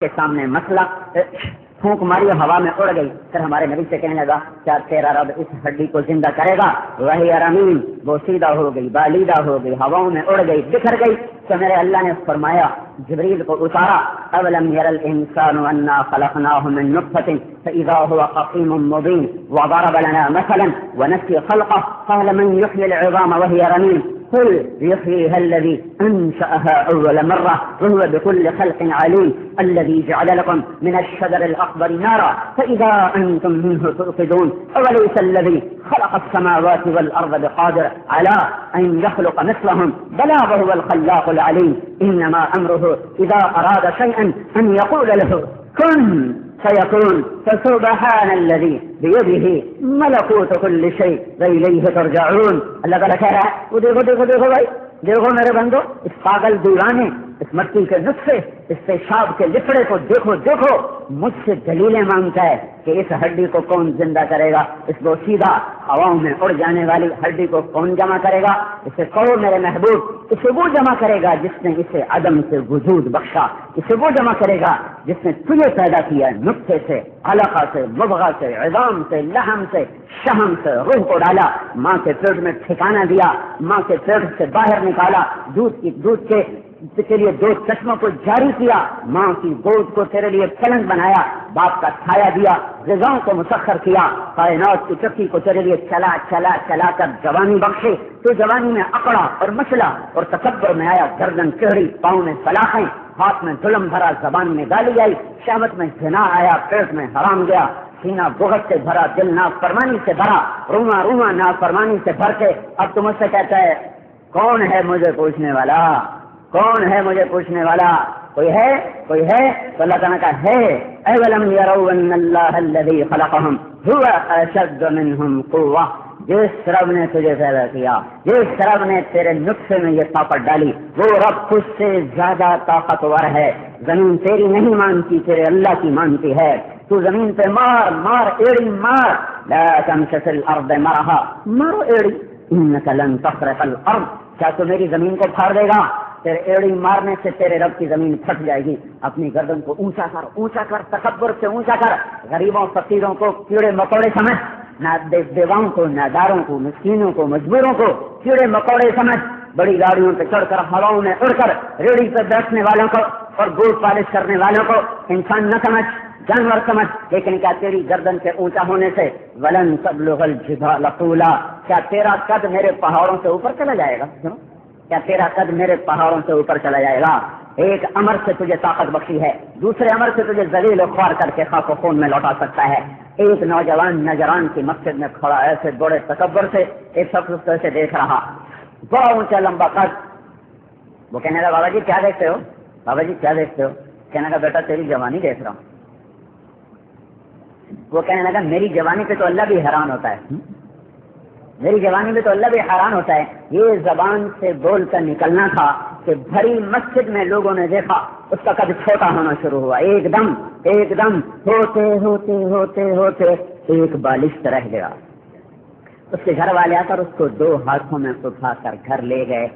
کے سامنے مسئلہ پھونک ماری ہوا میں اڑ گئی. پھر ہمارے نبی سے کہنے لگا کیا تیرا رب اس ہڈی کو زندہ کرے گا؟ وہی رمیم، وہ سیدھا ہو گئی، بالیدہ ہو گئی، ہواؤں میں اڑ گئی، بکھر گئی. تو میرے اللہ نے فرمایا، جبریل کو اتارا، اولم یر الانسان انا خلقناه من نطفة فاذا هو خصيم مبين وضرب لنا مثلا ونسي خلقه قال من يحيي العظام وهي رميم قل يحييها الذي انشأها اول مرة وهو بكل خلق عليم الذي جعل لكم من الشجر الاخضر نارا فاذا انتم منه توقدون اوليس الذي خلق السماوات والارض بقادر على ان يخلق مثلهم بلى وهو الخلاق العليم انما امره اذا اراد شيئا ان يقول له كن سيكون فسبحان الذي بيده ملكوت كل شيء واليه ترجعون. اللہ تعالیٰ کہہ رہا ہے وہ دیکھو دیکھو دیکھو بھائی، دیکھو میرے بندو، اس پاگل دیوانے، اس مٹی کے نطفے، اس پیشاب کے لفڑے کو دیکھو دیکھو، مجھ سے دلیلیں مانگتا ہے کہ اس ہڈی کو کون زندہ کرے گا، اس کو سیدھا ہواؤں میں اڑ جانے والی ہڈی کو کون جمع کرے گا؟ اسے کہو میرے محبوب، اسے وہ جمع کرے گا جس نے اسے عدم سے وجود بخشا، اسے وہ جمع کرے گا جس نے تجھے پیدا کیا نطفے سے، علقہ سے، مضغہ سے، عظام سے، لحم سے، شہم سے، روح کو ڈالا، ماں کے پیٹ میں ٹھکانہ دیا، ماں کے پیٹ سے باہر نکالا، دودھ کے لیے دو چشموں کو جاری کیا، ماں کی گود کو تیرے لیے پلنگ بنایا، باپ کا چھایا دیا، غذاؤں کو مسخر کیا، کائنات کی چکی کو تیرے لیے چلا چلا چلا کر جوانی بخشی. تو جوانی میں اکڑا اور مسلا اور تکبر میں آیا، گردن چہری، پاؤں میں سلاخیں، ہاتھ میں ظلم بھرا، زبان میں گالی آئی، شہوت میں زنا آیا، پیٹ میں حرام گیا، سینہ بغض سے بھرا، دل نافرمانی سے بھرا، روما روما نافرمانی سے بھر کے اب تم مجھ سے کہتا ہے کون ہے مجھے پوچھنے والا، کون ہے مجھے پوچھنے والا؟ کوئی ہے؟ کوئی ہے؟ تو اللہ تعالیٰ کا ہے، اولم یروا ان اللہ الذی خلقهم هو اشد منهم قوة. جس رب نے تجھے پیدا کیا، جس رب نے تیرے نطفے میں یہ طاقت ڈالی، وہ رب خود سے زیادہ طاقتور ہے. زمین تیری نہیں مانتی، تیرے اللہ کی مانتی ہے. تو زمین پہ مار مار ایڑی مار، لا تمش فی الارض مرحا، مارو ایڑی، انک لن تخرق الارض، کیا تو میری زمین کو پھاڑ دے گا؟ تیرے ایڑی مارنے سے تیرے رب کی زمین پھٹ جائے گی. اپنی گردن کو اونچا کر، اونچا کر، تکبر سے اونچا کر. غریبوں فقیروں کو کیڑے مکوڑے سمجھ، نہ بیواؤں کو، ناداروں کو، مسکینوں کو، مجبوروں کو کیڑے مکوڑے سمجھ. بڑی گاڑیوں پہ چڑھ کر، ہواؤں میں اڑ کر، ریڑھی پہ بیٹھنے والوں کو اور بوٹ پالش کرنے والوں کو انسان نہ سمجھ، جانور سمجھ. لیکن کیا تیری گردن کے اونچا ہونے سے ولن تبلغ الجبال طولا، کیا تیرا قد میرے پہاڑوں سے اوپر چلا جائے گا؟ کیا تیرا قد میرے پہاڑوں سے اوپر چلا جائے گا؟ ایک امر سے تجھے طاقت بخشی ہے، دوسرے امر سے تجھے ذلیل و خوار کر کے خاک و خون میں لوٹا سکتا ہے. ایک نوجوان نجران کی مسجد میں کھڑا ایسے بڑے تکبر سے ایک شخص کو ایسے دیکھ رہا، بڑا اونچا لمبا قد. وہ کہنے لگا بابا جی کیا دیکھتے ہو؟ بابا جی کیا دیکھتے ہو؟ کہنے لگا بیٹا تیری جوانی دیکھ رہا ہوں. وہ کہنے لگا میری جوانی پہ تو اللہ بھی حیران ہوتا ہے، میری جوانی میں تو اللہ بھی حیران ہوتا ہے. یہ زبان سے بول کر نکلنا تھا کہ بھری مسجد میں لوگوں نے دیکھا اس کا قد چھوٹا ہونا شروع ہوا، ایک دم ہوتے ہوتے ہوتے ہوتے ایک بالشت رہ گیا. اس کے گھر والے آ کر اس کو دو ہاتھوں میں اٹھا کر گھر لے گئے.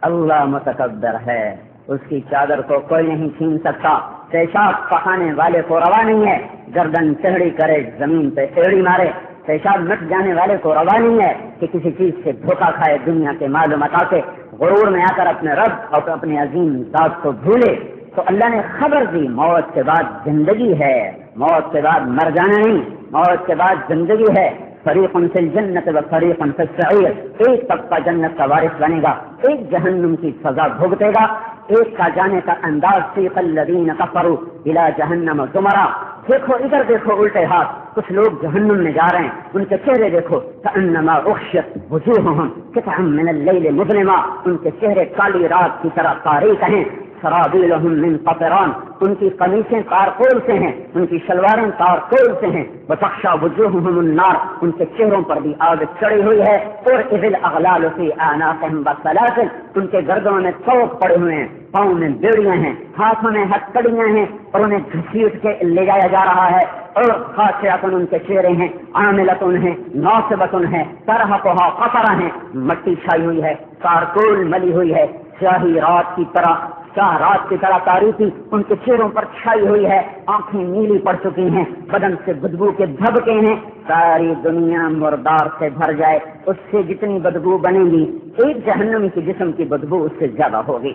اللہ متکبر ہے، اس کی چادر کو کوئی نہیں چھین سکتا، پیشاب پکانے والے کو روا نہیں ہے، گردن چہڑی کرے زمین پہ ایڑی مارے، پیشاب مٹ جانے والے کو روا نہیں ہے کہ کسی چیز سے دھوکہ کھائے، دنیا کے مال و متا کے غرور میں آ کر اپنے رب اور اپنے عظیم ذات کو بھولے. تو اللہ نے خبر دی موت کے بعد زندگی ہے، موت کے بعد مر جانا نہیں، موت کے بعد زندگی ہے. فریق فی الجنت و فریق فی السعیر، ایک طبقہ جنت کا وارث بنے گا، ایک جہنم کی سزا بھگتے گا. ایک کا جانے کا انداز سیق الذین کفروا الی جہنم زمرا. دیکھو ادھر دیکھو الٹے ہاتھ، کچھ لوگ جہنم میں جا رہے ہیں، ان کے چہرے دیکھو، کأنما اغشیت وجوہہم قطعا من اللیل مظلما، ان کے چہرے کالی رات کی طرح تاریک ہیں. سرابیلہم من قطران، ان کی قمیصیں تارکول سے ہیں، ان کی شلواریں تارکول سے ہیں. وتخشی وجوہہم النار، ان کے چہروں پر بھی آگ چڑھی ہوئی ہے. اور اذ الاغلال فی اعناقہم والسلاسل، ان کے گردنوں میں توق پڑے ہوئے ہیں، پاؤں میں بیڑیاں ہیں، ہاتھوں میں ہتکڑیاں ہیں اور انہیں گھسیٹ کے لے جایا جا رہا ہے. اور خاشعۃ ان کے چہرے ہیں، عاملۃ ہیں، ناصبۃ ہیں، ترہقھا قطرہ ہیں، مٹی چھائی ہوئی ہے، تارکول ملی ہوئی ہے، سیاہی رات کی طرح کیا رات کی طرح تاریکی ان کے چہروں پر چھائی ہوئی ہے، آنکھیں نیلی پڑ چکی ہیں، بدن سے بدبو کے دھبکے ہیں، ساری دنیا مردار سے بھر جائے، اس سے جتنی بدبو بنے گی ایک جہنمی کے جسم کی بدبو اس سے زیادہ ہوگی۔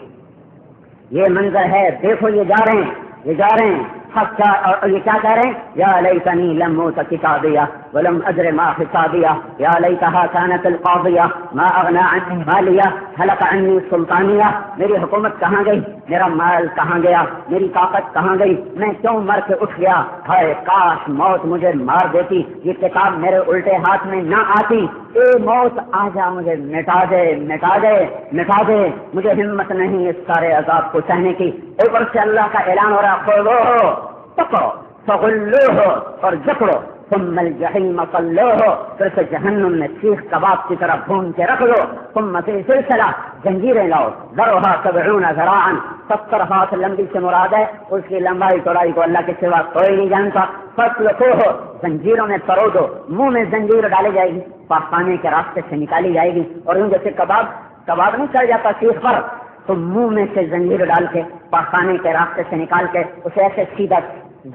یہ منظر ہے، دیکھو یہ جا رہے ہیں، یہ جا رہے ہیں، اور یہ کیا کہہ رہے ہیں؟ یا لیتنی لم اوت کتابیہ ولم ادر ما حسابیہ یا لیتہا کانت القاضیہ ما اغنی عنی مالیہ ہلک عنی سلطانیہ، میری حکومت کہاں گئی، میرا مال کہاں گیا، میری طاقت کہاں گئی، میں کیوں مر کے اٹھ گیا، ہائے کاش موت مجھے مار دیتی، یہ کتاب میرے الٹے ہاتھ میں نہ آتی، اے موت آ جا مجھے مٹا دے مٹا دے مٹا دے، مجھے ہمت نہیں اس سارے عذاب کو سہنے کی۔ اوپر سے اللہ کا اعلان ہو رہا، خذوہ پکڑو فغلوہ اور جکڑو ثم الجحیم صلوہ، پھر سے جہنم میں سیخ کباب کی طرح بھون کے رکھ دو، ثم فی سلسلہ زنجیریں لاؤ ذرعہا 70 ذراعا، 70 ہاتھ لمبی سے مراد ہے، اس کی لمبائی چوڑائی کو اللہ کے سوا کوئی نہیں جانتا، فاسلکوہ زنجیروں میں پرو دو، منہ میں زنجیر ڈالی جائے گی، پاخانے کے راستے سے نکالی جائے گی، اور یوں جیسے کباب نہیں چڑھ جاتا سیخ پر، تو منہ میں سے زنجیر ڈال کے پاخانے کے راستے سے نکال کے اسے ایسے سیدھا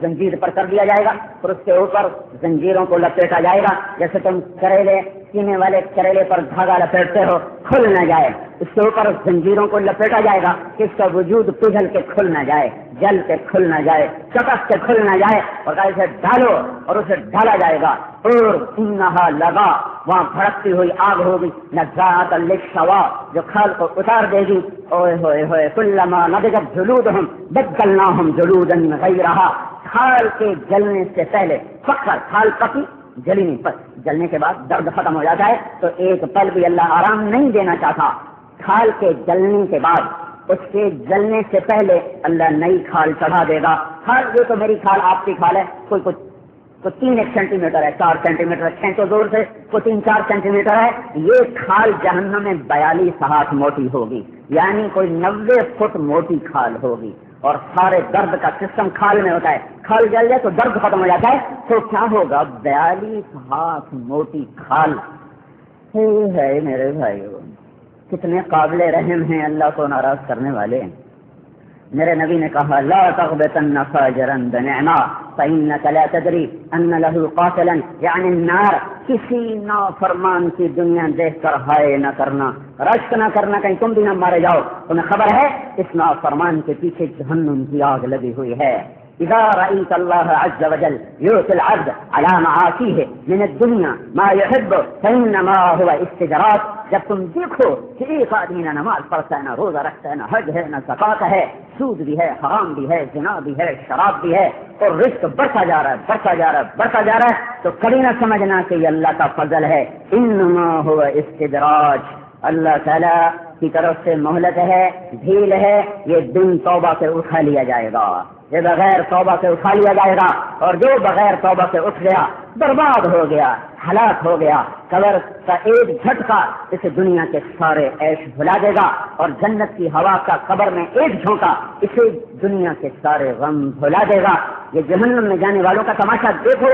زنجیر پر کر دیا جائے گا، پھر اس کے اوپر زنجیروں کو لپیٹا جائے گا، جیسے تم کریلے سینے والے کریلے پر دھاگا لپیٹتے ہو کھل نہ جائے، اس کے اوپر زنجیروں کو لپیٹا جائے گا کہ اس کا وجود پگھل کے کھل نہ جائے، جل کے کھل نہ جائے، چکس کے کھل نہ جائے، اور اسے ڈالو اور اسے ڈالا جائے گا، اور انہا لگا وہاں بھڑکتی ہوئی آگ ہوگی، نزاعۃ للشوا جو کھال کو اتار دے گی، اوئے ہوئے ہوئے کلما نضجت جلودہم بدلناہم جلودا غیرہا، کھال کے جلنے سے پہلے فخر کھال پکی جلی نہیں، پر جلنے کے بعد درد ختم ہو جاتا ہے، تو ایک پل بھی اللہ آرام نہیں دینا چاہتا، کھال کے جلنے کے بعد اس کے جلنے سے پہلے اللہ نئی کھال چڑھا دے گا۔ کھال یہ تو میری کھال آپ کی کھال ہے، کوئی کچھ تو 3 سینٹی میٹر ہے، 4 سینٹی میٹر کھینچو زور سے، کوئی 3-4 سینٹی میٹر ہے، یہ کھال جہنم میں 42 ہاتھ موٹی ہوگی، یعنی کوئی 90 فٹ موٹی کھال ہوگی، اور سارے درد کا سسٹم کھال میں ہوتا ہے، کھال جل جائے تو درد ختم ہو جاتا ہے، تو کیا ہوگا 42 ہاتھ موٹی کھال ہے میرے بھائیو، کتنے قابل رحم ہیں اللہ کو ناراض کرنے والے۔ میرے نبی نے کہا لا تغبطن فاجرا بنعما فإنك لا تدري ان له قاتلا، یعنی النار، کسی نافرمان کی دنیا دیکھ کر ہائے نہ کرنا، رشک نہ کرنا کہیں تم بھی نہ مارے جاؤ، تمہیں خبر ہے اس نافرمان کے پیچھے جہنم کی آگ لگی ہوئی ہے۔ اذا رأيت الله عز وجل يؤتي العبد على معاصيه من الدنيا ما يحب فإنما هو استدراج، جب تم دیکھو کہ ایک آدمی نہ نماز پڑھتا ہے، نہ روزہ رکھتا ہے، نہ حج ہے، نہ زکات ہے، سود بھی ہے، حرام بھی ہے، زنا بھی ہے، شراب بھی ہے، اور رزق بڑھتا جا رہا ہے بڑھتا جا رہا ہے بڑھتا جا رہا ہے، تو کبھی نہ سمجھنا کہ یہ اللہ کا فضل ہے، انما هو استدراج، اللہ تعالیٰ کی طرف سے مہلت ہے، ڈھیل ہے، یہ دن توبہ سے اٹھا لیا جائے گا، یہ بغیر توبہ سے اٹھا لیا جائے گا، اور جو بغیر توبہ سے اٹھ گیا برباد ہو گیا، ہلاک ہو گیا، قبر کا ایک جھٹکا اسے دنیا کے سارے عیش بھلا دے گا، اور جنت کی ہوا کا قبر میں ایک جھونکا اسے دنیا کے سارے غم بھلا دے گا۔ یہ جہنم میں جانے والوں کا تماشا دیکھو،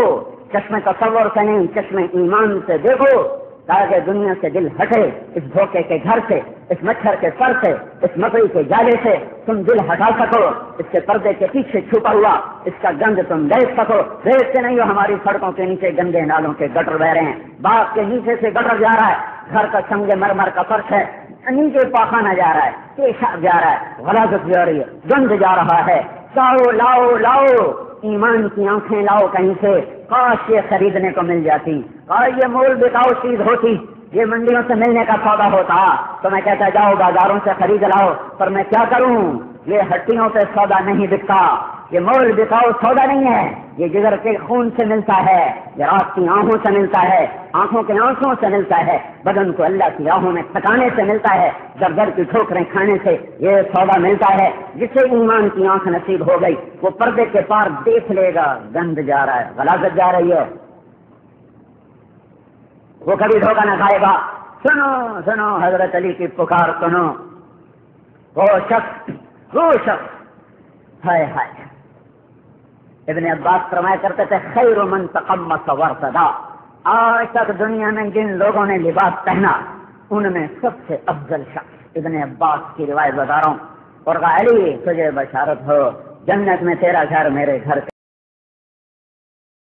چشمے تصور سے نہیں، چشمے ایمان سے دیکھو، تاکہ دنیا سے دل ہٹے، اس دھوکے کے گھر سے، اس مچھر کے سر سے، اس مکئی کے جالے سے تم دل ہٹا سکو، اس کے پردے کے پیچھے چھپا ہوا اس کا گند تم دیکھ سکو۔ دیکھتے نہیں ہو ہماری سڑکوں کے نیچے گندے نالوں کے گٹر بہ رہے ہیں، باغ کے نیچے سے گٹر جا رہا ہے، گھر کا سنگ مرمر کا فرش ہے، نیچے پاخانہ جا رہا ہے، پیشاب جا رہا ہے، غلاظت جا رہی ہے، گند جا رہا ہے، لاؤ لاؤ لاؤ ایمان کی آنکھیں لاؤ کہیں سے، کاش یہ خریدنے کو مل جاتی، کاش یہ مول بکاؤ چیز ہوتی، یہ منڈیوں سے ملنے کا سودا ہوتا تو میں کہتا جاؤ بازاروں سے خرید لاؤ، پر میں کیا کروں، یہ ہٹیوں پہ سودا نہیں بکتا، یہ مول بکاؤ سودا نہیں ہے، یہ جگر کے خون سے ملتا ہے، یہ رات کی آنکھوں سے ملتا ہے، آنکھوں کے آنسوں سے ملتا ہے، بدن کو اللہ کی راہوں میں تھکانے سے ملتا ہے، در در کی ٹھوکریں کھانے سے یہ سودا ملتا ہے۔ جسے ایمان کی آنکھ نصیب ہو گئی وہ پردے کے پار دیکھ لے گا، گند جا رہا ہے، غلاظت جا رہی ہے، وہ کبھی دھوکہ نہ کھائے گا۔ سنو سنو حضرت علی کی پکار سنو، وہ شخص ہائے ہائے، ابن عباس فرمایا کرتے تھے خیر من تقمص وارتدى، آج تک دنیا میں جن لوگوں نے لباس پہنا ان میں سب سے افضل شخص ابن عباس کی روایت بتا رہا ہوں، اور غالی تجھے بشارت ہو جنت میں تیرا گھر میرے گھر